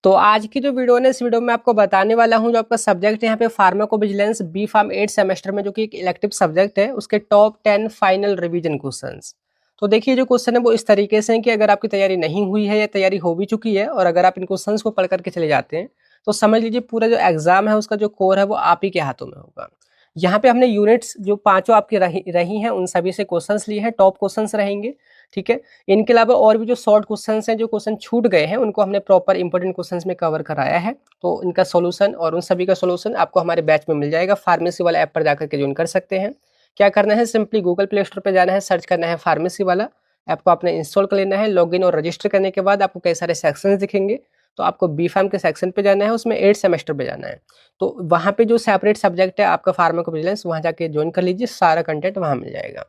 तो आज की जो वीडियो है, इस वीडियो में आपको बताने वाला हूं जो आपका सब्जेक्ट है यहाँ पे फार्माकोविजिलेंस बी फार्म 8 सेमेस्टर में, जो कि एक इलेक्टिव सब्जेक्ट है, उसके टॉप 10 फाइनल रिवीजन क्वेश्चंस। तो देखिए जो क्वेश्चन है वो इस तरीके से है कि अगर आपकी तैयारी नहीं हुई है या तैयारी हो भी चुकी है और अगर आप इन क्वेश्चंस को पढ़ करके चले जाते हैं तो समझ लीजिए पूरा जो एग्जाम है उसका जो कोर है वो आप ही के हाथों में होगा। यहाँ पे हमने यूनिट्स जो पांचों आपकी रही हैं उन सभी से क्वेश्चंस लिए हैं, टॉप क्वेश्चंस रहेंगे। ठीक है, इनके अलावा और भी जो शॉर्ट क्वेश्चंस हैं, जो क्वेश्चन छूट गए हैं, उनको हमने प्रॉपर इंपॉर्टेंट क्वेश्चंस में कवर कराया है। तो इनका सॉल्यूशन और उन सभी का सॉल्यूशन आपको हमारे बैच में मिल जाएगा। फार्मेसी वाला ऐप पर जाकर के ज्वाइन कर सकते हैं। क्या करना है, सिंपली गूगल प्ले स्टोर पर जाना है, सर्च करना है फार्मेसी वाला ऐप को आपने इंस्टॉल कर लेना है। लॉगिन और रजिस्टर करने के बाद आपको कई सारे सेक्शंस दिखेंगे। तो आपको बी फार्म के सेक्शन पे जाना है, उसमें 8 सेमेस्टर पे जाना है। तो वहाँ पे जो सेपरेट सब्जेक्ट है आपका फार्माकोविजिलेंस, वहाँ जाके ज्वाइन कर लीजिए, सारा कंटेंट वहाँ मिल जाएगा।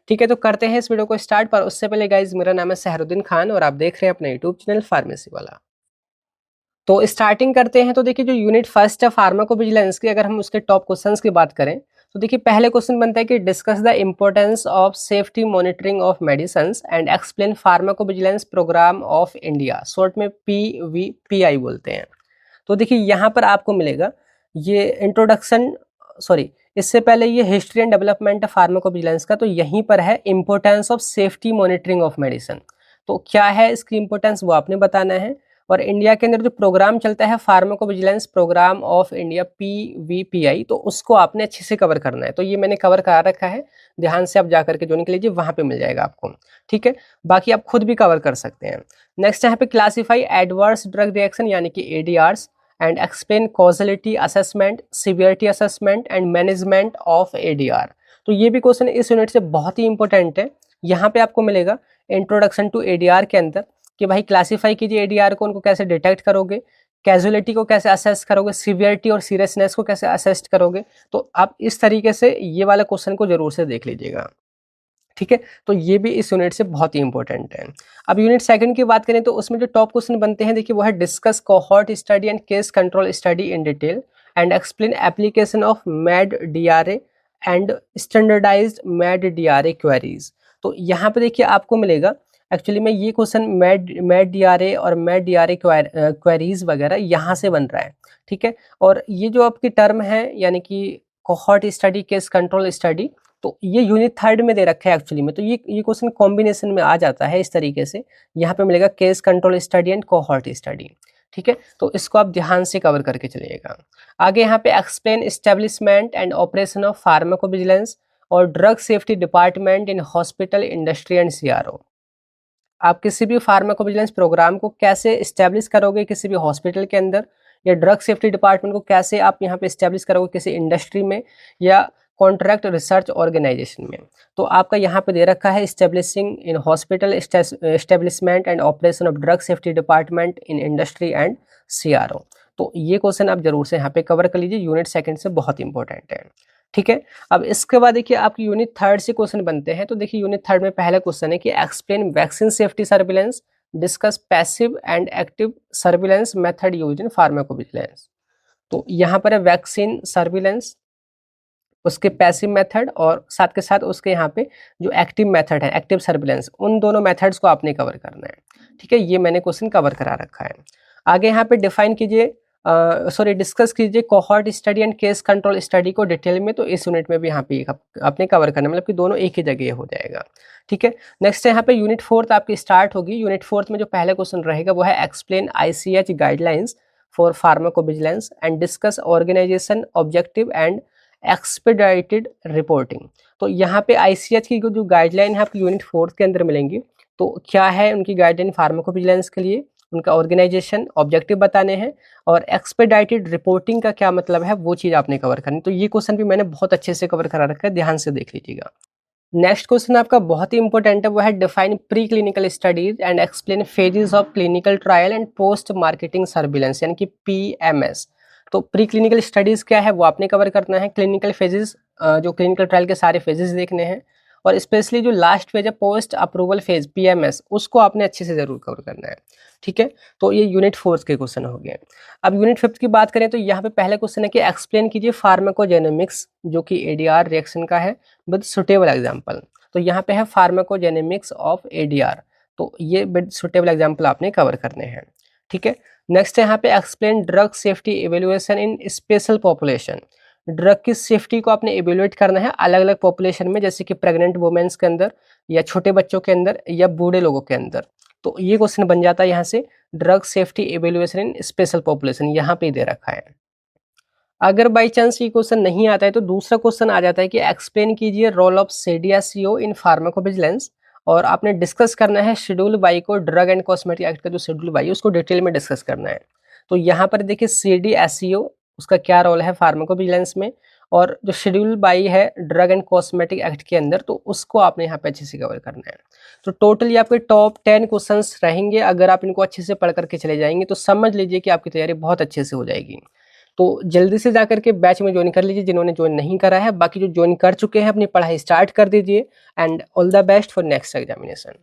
ठीक है, तो करते हैं इस वीडियो को स्टार्ट। पर उससे पहले गाइज, मेरा नाम है सहरुद्दीन खान और आप देख रहे हैं अपना यूट्यूब चैनल फार्मेसी वाला। तो स्टार्टिंग करते हैं। तो देखिए जो यूनिट फर्स्ट है फार्माकोविजिलेंस की, अगर हम उसके टॉप क्वेश्चंस की बात करें तो देखिए पहले क्वेश्चन बनता है कि discuss the importance of safety monitoring of medicines and explain pharmacovigilance program of India, short में PVPI बोलते हैं। तो देखिए यहाँ पर आपको मिलेगा ये इंट्रोडक्शन, सॉरी इससे पहले ये हिस्ट्री एंड डेवलपमेंट फार्माकोविजिलेंस का, तो यहीं पर है importance of safety monitoring of medicine. तो क्या है इसकी इंपॉर्टेंस वो आपने बताना है। और इंडिया के अंदर जो प्रोग्राम चलता है pharmacovigilance program of India PVPI, तो उसको आपने अच्छे से कवर करना है। तो ये मैंने कवर करा रखा है, ध्यान से आप जाकर के जो निकल लीजिए, वहां पे मिल जाएगा आपको। ठीक है, बाकी आप खुद भी कवर कर सकते हैं। नेक्स्ट यहाँ पे क्लासीफाई एडवर्स ड्रग रिएक्शन यानी कि ADRs and explain causality assessment, severity assessment and management of ADR। तो ये भी क्वेश्चन इस यूनिट से बहुत ही इंपॉर्टेंट है। यहाँ पे आपको मिलेगा इंट्रोडक्शन टू ADR के अंदर कि भाई क्लासीफाई कीजिए ADR को, उनको कैसे डिटेक्ट करोगे, कैजुअलिटी को कैसे असेस करोगे, सिवियरिटी और सीरियसनेस को कैसे असेस करोगे। तो आप इस तरीके से ये वाला क्वेश्चन को जरूर से देख लीजिएगा। ठीक है, तो ये भी इस यूनिट से बहुत ही इंपॉर्टेंट है। अब यूनिट सेकंड की बात करें तो उसमें जो टॉप क्वेश्चन बनते हैं देखिए वो है discuss cohort study and case control study in detail and explain application of Med DRA and standardised Med DRA queries. तो यहाँ पे देखिए आपको मिलेगा एक्चुअली में ये क्वेश्चन मैड DRA और मैड DRA क्वेरीज वगैरह यहाँ से बन रहा है। ठीक है, और ये जो आपकी टर्म है यानी कि cohort study, case control study, तो ये यूनिट थर्ड में दे रखा है एक्चुअली में। तो ये क्वेश्चन कॉम्बिनेशन में आ जाता है इस तरीके से। यहाँ पे मिलेगा case control study and cohort study. ठीक है, तो इसको आप ध्यान से कवर करके चलिएगा। आगे यहाँ पे explain establishment and operation of pharmacovigilance और drug safety department in hospital, industry and CRO। आप किसी भी फार्माकोविजिलेंस प्रोग्राम को कैसे इस्टेब्लिश करोगे किसी भी हॉस्पिटल के अंदर, या ड्रग सेफ्टी डिपार्टमेंट को कैसे आप यहाँ पे इस्टेब्लिश करोगे किसी इंडस्ट्री में या कॉन्ट्रैक्ट रिसर्च ऑर्गेनाइजेशन में। तो आपका यहाँ पे दे रखा है establishing in hospital, establishment and operation of drug safety department in industry and CRO। तो ये क्वेश्चन आप जरूर से यहाँ पे कवर कर लीजिए, यूनिट सेकंड से बहुत इंपॉर्टेंट है। ठीक है, अब इसके बाद देखिए आपकी यूनिट थर्ड से क्वेश्चन बनते हैं। तो देखिए यूनिट थर्ड में पहला क्वेश्चन है कि explain vaccine safety surveillance, discuss passive and active surveillance method used in pharmacovigilance. तो यहाँ पर है वैक्सीन सर्विलेंस, उसके पैसिव मेथड और साथ के साथ उसके यहाँ पे जो एक्टिव मेथड है, एक्टिव सर्विलेंस, उन दोनों मेथड्स को आपने कवर करना है। ठीक है, ये मैंने क्वेश्चन कवर करा रखा है। आगे यहाँ पे डिफाइन कीजिए, सॉरी डिस्कस कीजिए cohort study and case control study को डिटेल में। तो इस यूनिट में भी यहाँ पे आपने कवर करना है, मतलब कि दोनों एक ही जगह हो जाएगा। ठीक है, नेक्स्ट यहाँ पे यूनिट फोर्थ आपकी स्टार्ट होगी। यूनिट फोर्थ में जो पहला क्वेश्चन रहेगा वो है explain ICH guidelines for pharmacovigilance and discuss organisation objective and expedited reporting. तो यहाँ पे ICH की जो गाइडलाइन है आपकी यूनिट फोर्थ के अंदर मिलेंगी। तो क्या है उनकी गाइडलाइन फार्माकोविजिलेंस के लिए, उनका ऑर्गेनाइजेशन ऑब्जेक्टिव बताने हैं, और एक्सपेडाइटेड रिपोर्टिंग का क्या मतलब है वो चीज़ आपने कवर करनी। तो ये क्वेश्चन भी मैंने बहुत अच्छे से कवर करा रखा है, ध्यान से देख लीजिएगा। नेक्स्ट क्वेश्चन आपका बहुत ही इंपॉर्टेंट है, वो है define pre clinical studies and explain phases of clinical trial and post marketing surveillance यानी कि PMS। तो प्री क्लिनिकल स्टडीज क्या है वो आपने कवर करना है। क्लिनिकल फेजेस, जो क्लिनिकल ट्रायल के सारे फेजेस देखने हैं, और स्पेशली जो लास्ट फेज है पोस्ट अप्रूवल फेज PMS, उसको आपने अच्छे से जरूर कवर करना है। ठीक है, तो ये यूनिट फोर्थ के क्वेश्चन हो गए। अब यूनिट फिफ्थ की बात करें तो यहाँ पे पहला क्वेश्चन है कि एक्सप्लेन कीजिए फार्माकोजेनेमिक्स, जो कि ADR रिएक्शन का है, विद सुटेबल एग्जाम्पल। तो यहाँ पे है फार्माकोजेनेमिक्स ऑफ ADR, तो ये विद सुटेबल एग्जाम्पल आपने कवर करने हैं। ठीक है। नेक्स्ट है यहाँ पे एक्सप्लेन ड्रग सेफ्टी इवेल्युएशन इन स्पेशल पॉपुलेशन। ड्रग की सेफ्टी को आपने इवेल्युएट करना है अलग अलग पॉपुलेशन में, जैसे कि प्रेग्नेंट वुमेन्स के अंदर या छोटे बच्चों के अंदर या बूढ़े लोगों के अंदर। तो ये क्वेश्चन बन जाता है यहाँ से, ड्रग सेफ्टी इवेल्युएशन इन स्पेशल पॉपुलेशन, यहाँ पे दे रखा है। अगर बाई चांस ये क्वेश्चन नहीं आता है तो दूसरा क्वेश्चन आ जाता है कि एक्सप्लेन कीजिए रोल ऑफ सीडीएसईओ इन फार्माकोविजिलेंस। और आपने डिस्कस करना है शेड्यूल बाई को, ड्रग एंड कॉस्मेटिक एक्ट का जो शेड्यूल बाई है उसको डिटेल में डिस्कस करना है। तो यहाँ पर देखिए सीडीएसईओ उसका क्या रोल है फार्माकोविजिलेंस में, और जो शेड्यूल बाई है ड्रग एंड कॉस्मेटिक एक्ट के अंदर, तो उसको आपने यहाँ पे अच्छे से कवर करना है। तो टोटली आपके टॉप 10 क्वेश्चंस रहेंगे। अगर आप इनको अच्छे से पढ़ करके चले जाएंगे तो समझ लीजिए कि आपकी तैयारी बहुत अच्छे से हो जाएगी। तो जल्दी से जाकर के बैच में ज्वाइन कर लीजिए जिन्होंने ज्वाइन नहीं करा है। बाकी जो ज्वाइन कर चुके हैं अपनी पढ़ाई स्टार्ट कर दीजिए। And all the best for next examination.